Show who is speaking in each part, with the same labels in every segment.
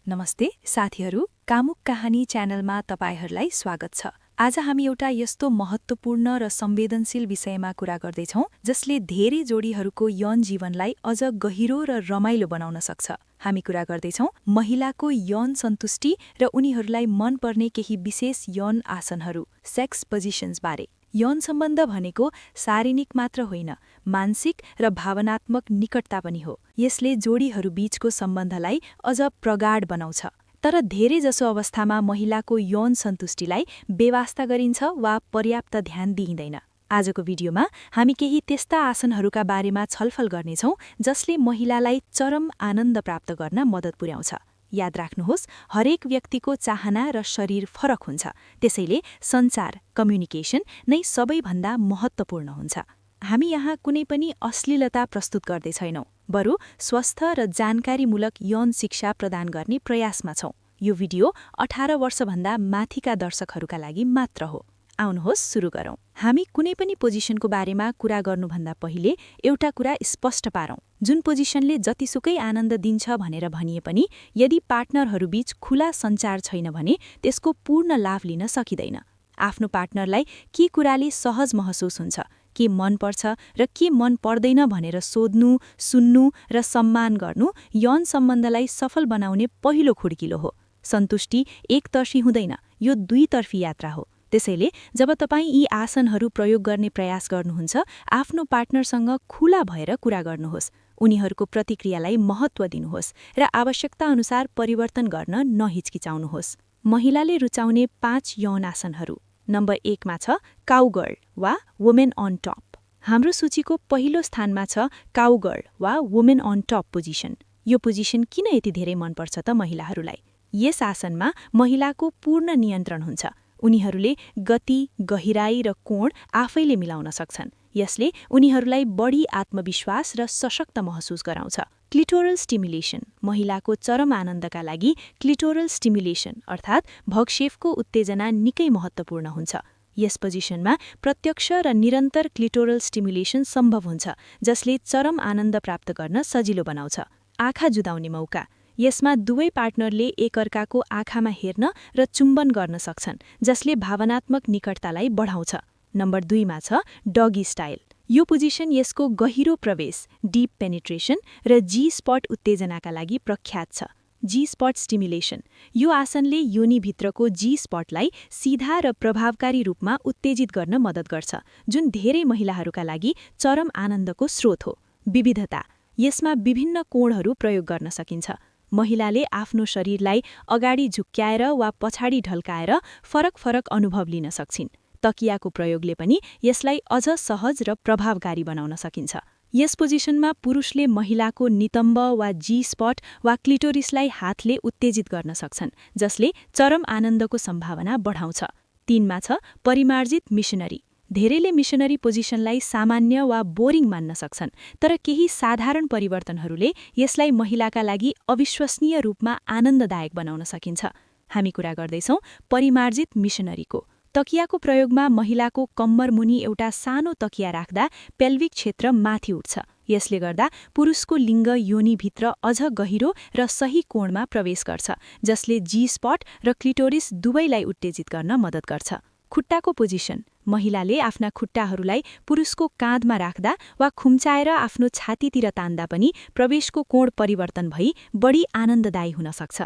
Speaker 1: नमस्ते साथीहरू, कामुक कहानी च्यानलमा तपाईहरूलाई स्वागत छ। आज हामी एउटा यस्तो महत्त्वपूर्ण र संवेदनशील विषयमा कुरा गर्दैछौँ जसले धेरै जोडीहरूको यौन जीवनलाई अझ गहिरो र रमाइलो बनाउन सक्छ। हामी कुरा गर्दैछौँ महिलाको यौन सन्तुष्टि र उनीहरूलाई मन पर्ने केही विशेष यौन आसनहरू, सेक्स पोजिशन्स बारे। यौन सम्बन्ध भनेको शारीरिक मात्र होइन, मानसिक र भावनात्मक निकटता पनि हो। यसले जोडीहरूबीचको सम्बन्धलाई अझ प्रगाढ बनाउँछ। तर धेरैजसो अवस्थामा महिलाको यौन सन्तुष्टिलाई बेवास्ता गरिन्छ वा पर्याप्त ध्यान दिइँदैन। आजको भिडियोमा हामी केही त्यस्ता आसनहरूका बारेमा छलफल गर्नेछौँ जसले महिलालाई चरम आनन्द प्राप्त गर्न मद्दत पुर्याउँछ। याद राख्नुहोस्, हरेक व्यक्तिको चाहना र शरीर फरक हुन्छ, त्यसैले सञ्चार, कम्युनिकेसन नै सबैभन्दा महत्त्वपूर्ण हुन्छ। हामी यहाँ कुनै पनि अश्लीलता प्रस्तुत गर्दैछैनौँ, बरु स्वस्थ र जानकारीमूलक यौन शिक्षा प्रदान गर्ने प्रयासमा छौँ। यो भिडियो 18 वर्षभन्दा माथिका दर्शकहरूका लागि मात्र हो। आउनुहोस् सुरु गरौँ। हामी कुनै पनि पोजिसनको बारेमा कुरा गर्नुभन्दा पहिले एउटा कुरा स्पष्ट पारौँ। जुन पोजिसनले जतिसुकै आनन्द दिन्छ भनेर भनिए पनि यदि पार्टनरहरूबीच खुला सञ्चार छैन भने त्यसको पूर्ण लाभ लिन सकिँदैन। आफ्नो पार्टनरलाई के कुराले सहज महसुस हुन्छ, के मन पर्छ र के मन पर्दैन भनेर सोध्नु, सुन्नु र सम्मान गर्नु यौन सम्बन्धलाई सफल बनाउने पहिलो खुड्किलो हो। सन्तुष्टि एकतर्फी हुँदैन, यो दुईतर्फी यात्रा हो। त्यसैले जब तपाईँ यी आसनहरू प्रयोग गर्ने प्रयास गर्नुहुन्छ, आफ्नो पार्टनरसँग खुला भएर कुरा गर्नुहोस्। उनीहरूको प्रतिक्रियालाई महत्त्व दिनुहोस् र आवश्यकताअनुसार परिवर्तन गर्न नहिचकिचाउनुहोस्। महिलाले रुचाउने 5 यौन आसनहरू। नम्बर 1 मा छ काउगर्ल वा वुमेन अन टप। हाम्रो सूचीको पहिलो स्थानमा छ काउगर्ल वा वुमेन अन टप पोजिसन। यो पोजिसन किन यति धेरै मनपर्छ त महिलाहरूलाई? यस आसनमा महिलाको पूर्ण नियन्त्रण हुन्छ। उनीहरूले गति, गहिराई र कोण आफैले मिलाउन सक्छन्। यसले उनीहरूलाई बढी आत्मविश्वास र सशक्त महसुस गराउँछ। Clitoral stimulation. महिलाको चरम आनन्दका लागि क्लिटोरल स्टिमुलेसन अर्थात् भगशेफको उत्तेजना निकै महत्त्वपूर्ण हुन्छ। यस पोजिसनमा प्रत्यक्ष र निरन्तर क्लिटोरल स्टिमुलेसन सम्भव हुन्छ, जसले चरम आनन्द प्राप्त गर्न सजिलो बनाउँछ। आँखा जुदाउने मौका। यसमा दुवै पार्टनरले एकअर्काको आँखामा हेर्न र चुम्बन गर्न सक्छन्, जसले भावनात्मक निकटतालाई बढाउँछ। नम्बर 2 मा छ डगी स्टाइल। यो पोजिसन यसको गहिरो प्रवेश, डीप पेनिट्रेसन र जी-स्पट उत्तेजनाका लागि प्रख्यात छ। जी-स्पट स्टिमुलेसन। यो आसनले योनिभित्रको जी-स्पटलाई सिधा र प्रभावकारी रूपमा उत्तेजित गर्न मद्दत गर्छ, जुन धेरै महिलाहरूका लागि चरम आनन्दको स्रोत हो। विविधता। यसमा विभिन्न कोणहरू प्रयोग गर्न सकिन्छ। महिलाले आफ्नो शरीरलाई अगाडि झुक्क्याएर वा पछाडि ढल्काएर फरक अनुभव लिन सक्छिन्। तकियाको प्रयोगले पनि यसलाई अझ सहज र प्रभावकारी बनाउन सकिन्छ। यस पोजिसनमा पुरुषले महिलाको नितम्ब वा जी-स्पट वा क्लिटोरिसलाई हातले उत्तेजित गर्न सक्छन्, जसले चरम आनन्दको सम्भावना बढाउँछ। 3 मा छ परिमार्जित मिशनरी। धेरैले मिशनरी पोजिसनलाई सामान्य वा बोरिङ मान्न सक्छन्, तर केही साधारण परिवर्तनहरूले यसलाई महिलाका लागि अविश्वसनीय रूपमा आनन्ददायक बनाउन सकिन्छ। हामी कुरा गर्दैछौँ परिमार्जित मिशनरीको। तकियाको प्रयोगमा महिलाको कम्मर मुनि एउटा सानो तकिया राख्दा पेल्भिक क्षेत्र माथि उठ्छ। यसले गर्दा पुरुषको लिङ्ग योनिभित्र अझ गहिरो र सही कोणमा प्रवेश गर्छ, जसले जी-स्पट र क्लिटोरिस दुवैलाई उत्तेजित गर्न मद्दत गर्छ। खुट्टाको पोजिसन। महिलाले आफ्ना खुट्टाहरूलाई पुरुषको काँधमा राख्दा वा खुम्चाएर आफ्नो छातीतिर तान्दा पनि प्रवेशको कोण परिवर्तन भई बढी आनन्ददायी हुन सक्छ।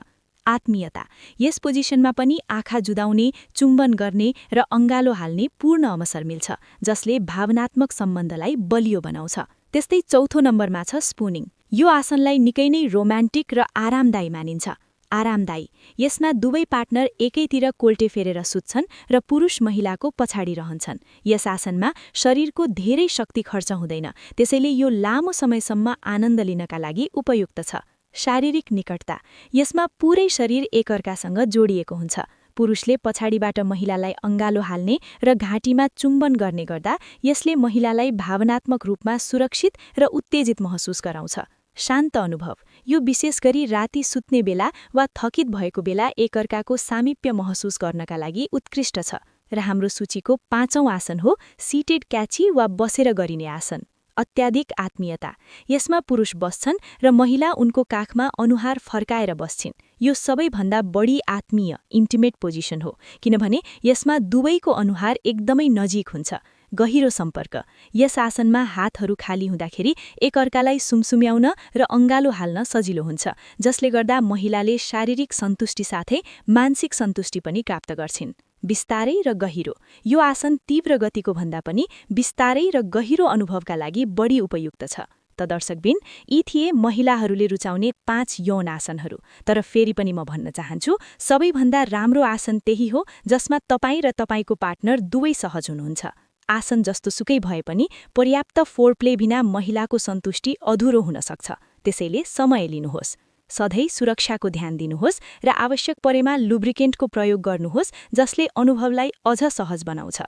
Speaker 1: आत्मीयता। यस पोजिसनमा पनि आँखा जुदाउने, चुम्बन गर्ने र अङ्गालो हाल्ने पूर्ण अवसर मिल्छ, जसले भावनात्मक सम्बन्धलाई बलियो बनाउँछ। त्यस्तै 4थो नम्बरमा छ स्पुनिङ। यो आसनलाई निकै नै रोमान्टिक र आरामदायी मानिन्छ। आरामदायी। यसमा दुवै पार्टनर एकैतिर कोल्टे फेरेर सुत्छन् र पुरुष महिलाको पछाडि रहन्छन्। यस आसनमा शरीरको धेरै शक्ति खर्च हुँदैन, त्यसैले यो लामो समयसम्म आनन्द लिनका लागि उपयुक्त छ। शारीरिक निकटता। यसमा पुरै शरीर एकअर्कासँग जोडिएको हुन्छ। पुरुषले पछाडिबाट महिलालाई अङ्गालो हाल्ने र घाँटीमा चुम्बन गर्ने गर्दा यसले महिलालाई भावनात्मक रूपमा सुरक्षित र उत्तेजित महसुस गराउँछ। शान्त अनुभव। यो विशेष गरी राति सुत्ने बेला वा थकित भएको बेला एकअर्काको सामिप्य महसुस गर्नका लागि उत्कृष्ट छ। र हाम्रो सूचीको 5औं आसन हो सिटेड क्याची वा बसेर गरिने आसन। अत्याधिक आत्मीयता। यसमा पुरुष बस्छन् र महिला उनको काखमा अनुहार फर्काएर बस्छिन्। यो सबैभन्दा बढी आत्मीय, इन्टिमेट पोजिसन हो, किनभने यसमा दुवैको अनुहार एकदमै नजिक हुन्छ। गहिरो सम्पर्क। यस आसनमा हातहरू खाली हुँदाखेरि एकअर्कालाई सुमसुम्याउन र अङ्गालो हाल्न सजिलो हुन्छ, जसले गर्दा महिलाले शारीरिक सन्तुष्टि साथै मानसिक सन्तुष्टि पनि प्राप्त गर्छिन्। बिस्तारै र गहिरो। यो आसन तीव्र गतिको भन्दा पनि बिस्तारै र गहिरो अनुभवका लागि बढी उपयुक्त छ। त दर्शकबिन, यी थिए महिलाहरूले रुचाउने 5 यौन आसनहरू। तर फेरि पनि म भन्न चाहन्छु, सबैभन्दा राम्रो आसन त्यही हो जसमा तपाईँ र तपाईँको पार्टनर दुवै सहज हुनुहुन्छ। आसन जस्तो सुकै भए पनि पर्याप्त फोरप्ले बिना महिलाको सन्तुष्टि अधुरो हुन सक्छ। त्यसैले समय लिनुहोस्। सधैँ सुरक्षाको ध्यान दिनुहोस् र आवश्यक परेमा लुब्रिकेन्टको प्रयोग गर्नुहोस्, जसले अनुभवलाई अझ सहज बनाउँछ।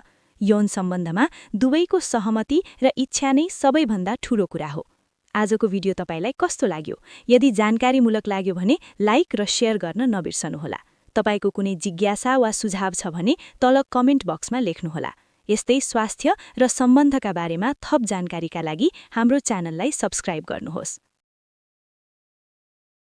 Speaker 1: यौन सम्बन्धमा दुवैको सहमति र इच्छा नै सबैभन्दा ठूलो कुरा हो। आजको भिडियो तपाईलाई कस्तो लाग्यो? यदि जानकारीमूलक लाग्यो भने लाइक र शेयर गर्न नबिर्सनुहोला। तपाईको कुनै जिज्ञासा वा सुझाव छ भने तल कमेन्ट बक्समा लेख्नुहोला। यस्तै स्वास्थ्य र सम्बन्धका बारेमा थप जानकारीका लागि हाम्रो च्यानललाई सब्स्क्राइब गर्नुहोस्।